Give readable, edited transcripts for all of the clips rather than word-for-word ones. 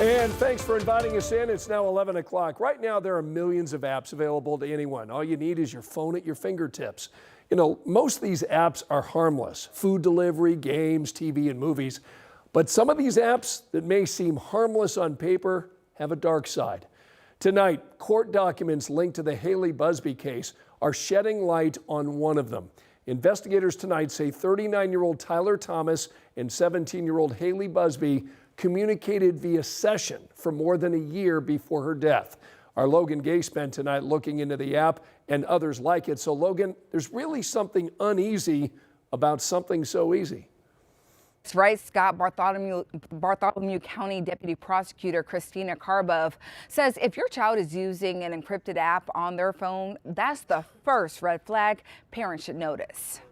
And thanks for inviting us in. It's now 11 o'clock. Right now, there are millions of apps available to anyone. All you need is your phone at your fingertips. You know, most of these apps are harmless. Food delivery, games, TV, and movies. But some of these apps that may seem harmless on paper have a dark side. Tonight, court documents linked to the Haley Busby case are shedding light on one of them. Investigators tonight say 39-year-old Tyler Thomas and 17-year-old Haley Busby communicated via session for more than a year before her death. Our Logan Gay spent tonight looking into the app and others like it. So Logan, there's really something uneasy about something so easy. That's right, Scott. Bartholomew County Deputy Prosecutor Christina Karbov says if your child is using an encrypted app on their phone, that's the first red flag parents should notice.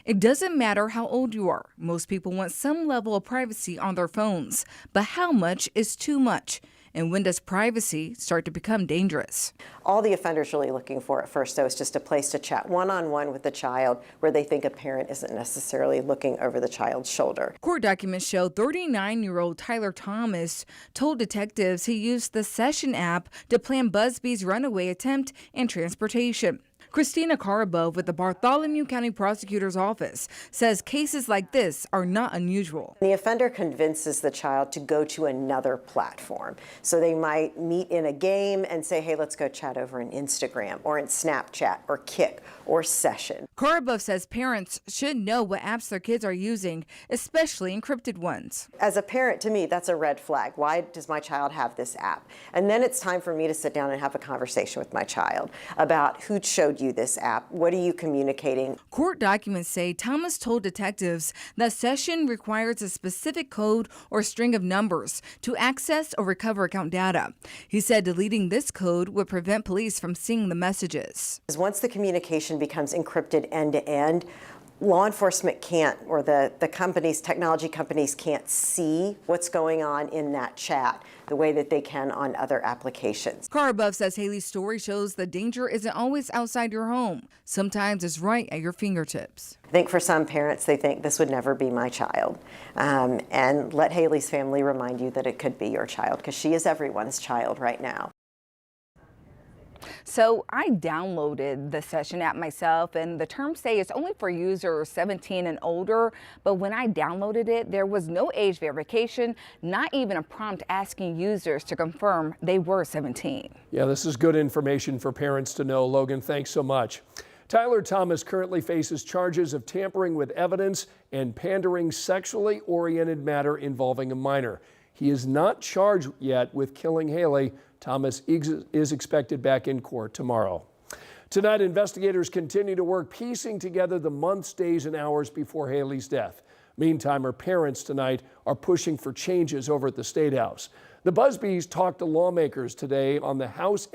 It doesn't matter how old you are. Most people want some level of privacy on their phones. But how much is too much? And when does privacy start to become dangerous? All the offender's really looking for at first, though, is just a place to chat one-on-one with the child where they think a parent isn't necessarily looking over the child's shoulder. Court documents show 39-year-old Tyler Thomas told detectives he used the Session app to plan Busby's runaway attempt and transportation. Christina Karbov with the Bartholomew County Prosecutor's Office says cases like this are not unusual. The offender convinces the child to go to another platform. So they might meet in a game and say, hey, let's go chat over in Instagram or in Snapchat or Kik or Session. Karbov says parents should know what apps their kids are using, especially encrypted ones. As a parent, to me, that's a red flag. Why does my child have this app? And then it's time for me to sit down and have a conversation with my child about who showed you this app. What are you communicating? Court documents say Thomas told detectives that Session requires a specific code or string of numbers to access or recover account data. He said deleting this code would prevent police from seeing the messages. Once the communication becomes encrypted end to end, law enforcement can't, or the technology companies can't see what's going on in that chat the way that they can on other applications. Karbov says Haley's story shows the danger isn't always outside your home. Sometimes it's right at your fingertips. I think for some parents, they think this would never be my child. And let Haley's family remind you that it could be your child, because she is everyone's child right now. So I downloaded the Session app myself, and the terms say it's only for users 17 and older. But when I downloaded it, there was no age verification, not even a prompt asking users to confirm they were 17. Yeah, this is good information for parents to know. Logan, thanks so much. Tyler Thomas currently faces charges of tampering with evidence and pandering sexually oriented matter involving a minor. He is not charged yet with killing Haley. Thomas is expected back in court tomorrow. Tonight, investigators continue to work piecing together the months, days, and hours before Haley's death. Meantime, her parents tonight are pushing for changes over at the State House. The Busbys talked to lawmakers today on the House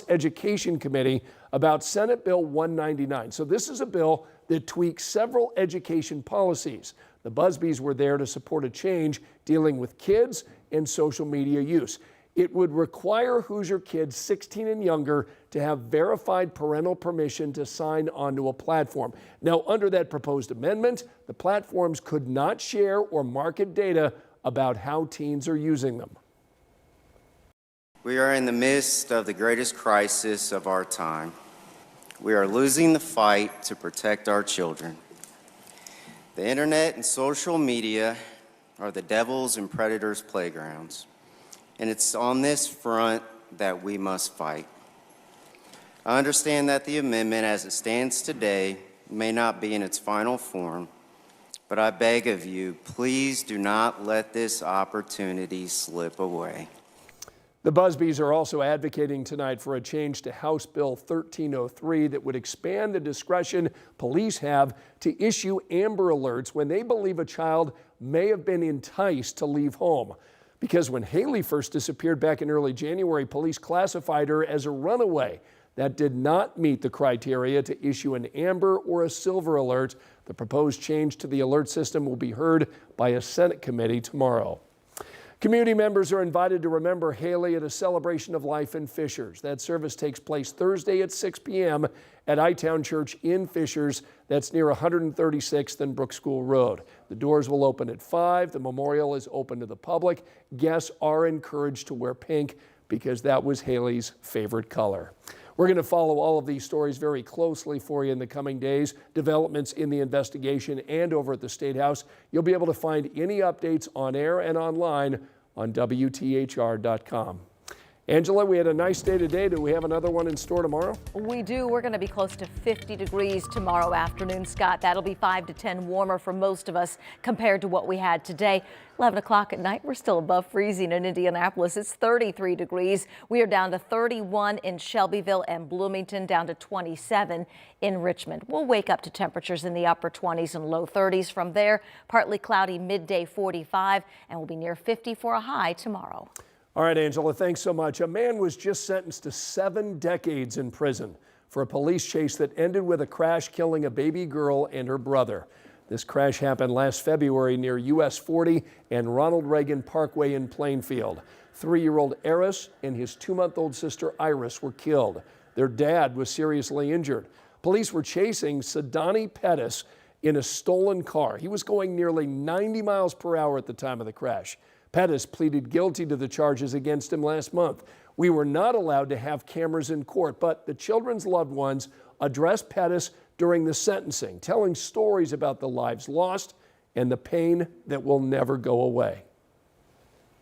Education Committee about Senate Bill 199. So this is a bill that tweaks several education policies. The Busbys were there to support a change dealing with kids and social media use. It would require Hoosier kids 16 and younger to have verified parental permission to sign onto a platform. Now, under that proposed amendment, the platforms could not share or market data about how teens are using them. We are in the midst of the greatest crisis of our time. We are losing the fight to protect our children. The internet and social media are the devil's and predators' playgrounds. And it's on this front that we must fight. I understand that the amendment as it stands today may not be in its final form, but I beg of you, please do not let this opportunity slip away. The Busbys are also advocating tonight for a change to House Bill 1303 that would expand the discretion police have to issue Amber Alerts when they believe a child may have been enticed to leave home. Because when Haley first disappeared back in early January, police classified her as a runaway. That did not meet the criteria to issue an Amber or a Silver Alert. The proposed change to the alert system will be heard by a Senate committee tomorrow. Community members are invited to remember Haley at a celebration of life in Fishers. That service takes place Thursday at 6 p.m. at I-Town Church in Fishers. That's near 136th and Brook School Road. The doors will open at 5. The memorial is open to the public. Guests are encouraged to wear pink because that was Haley's favorite color. We're going to follow all of these stories very closely for you in the coming days. Developments in the investigation and over at the State House. You'll be able to find any updates on air and online on WTHR.com. Angela, we had a nice day today. Do we have another one in store tomorrow? We do. We're going to be close to 50 degrees tomorrow afternoon, Scott. That'll be 5 to 10 warmer for most of us compared to what we had today. 11 o'clock at night, we're still above freezing in Indianapolis. It's 33 degrees. We are down to 31 in Shelbyville and Bloomington, down to 27 in Richmond. We'll wake up to temperatures in the upper 20s and low 30s. From there, partly cloudy, midday 45, and we'll be near 50 for a high tomorrow. All right, Angela, thanks so much. A man was just sentenced to 7 decades in prison for a police chase that ended with a crash killing a baby girl and her brother. This crash happened last February near US 40 and Ronald Reagan Parkway in Plainfield. 3-year-old Eris and his 2-month-old sister Iris were killed. Their dad was seriously injured. Police were chasing Sadani Pettis in a stolen car. He was going nearly 90 miles per hour at the time of the crash. Pettis pleaded guilty to the charges against him last month. We were not allowed to have cameras in court, but the children's loved ones addressed Pettis during the sentencing, telling stories about the lives lost and the pain that will never go away.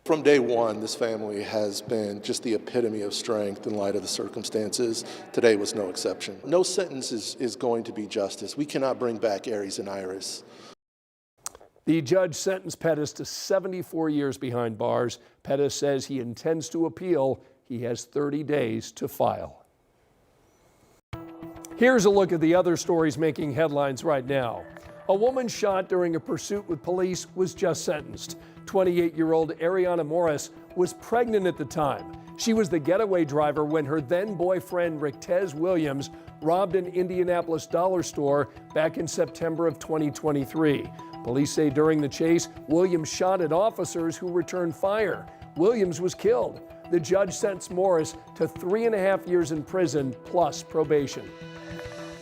From day one, this family has been just the epitome of strength in light of the circumstances. Today was no exception. No sentence is going to be justice. We cannot bring back Aries and Iris. The judge sentenced Pettis to 74 years behind bars. Pettis says he intends to appeal. He has 30 days to file. Here's a look at the other stories making headlines right now. A woman shot during a pursuit with police was just sentenced. 28-year-old Ariana Morris was pregnant at the time. She was the getaway driver when her then-boyfriend Rictez Williams robbed an Indianapolis dollar store back in September of 2023. Police say during the chase, Williams shot at officers who returned fire. Williams was killed. The judge sentenced Morris to 3.5 years in prison plus probation.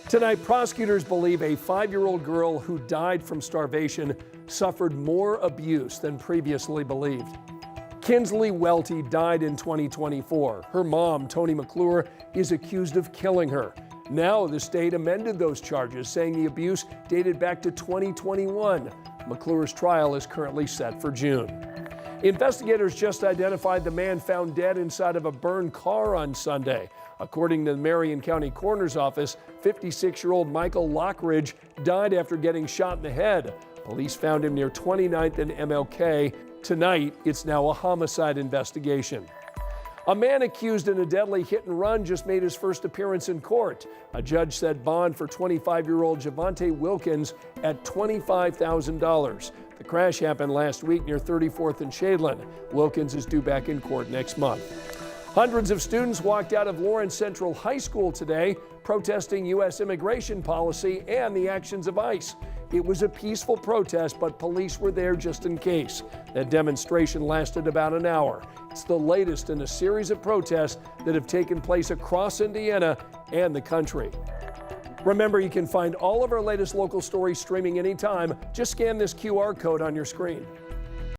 Tonight, prosecutors believe a 5-year-old girl who died from starvation suffered more abuse than previously believed. Kinsley Welty died in 2024. Her mom, Toni McClure, is accused of killing her. Now the state amended those charges, saying the abuse dated back to 2021. McClure's trial is currently set for June. Investigators just identified the man found dead inside of a burned car on Sunday. According to the Marion County Coroner's Office, 56-year-old Michael Lockridge died after getting shot in the head. Police found him near 29th and MLK. Tonight, it's now a homicide investigation. A man accused in a deadly hit and run just made his first appearance in court. A judge set bond for 25-year-old Javante Wilkins at $25,000. The crash happened last week near 34th and Shadeland. Wilkins is due back in court next month. Hundreds of students walked out of Lawrence Central High School today, protesting U.S. immigration policy and the actions of ICE. It was a peaceful protest, but police were there just in case. That demonstration lasted about an hour. It's the latest in a series of protests that have taken place across Indiana and the country. Remember, you can find all of our latest local stories streaming anytime. Just scan this QR code on your screen.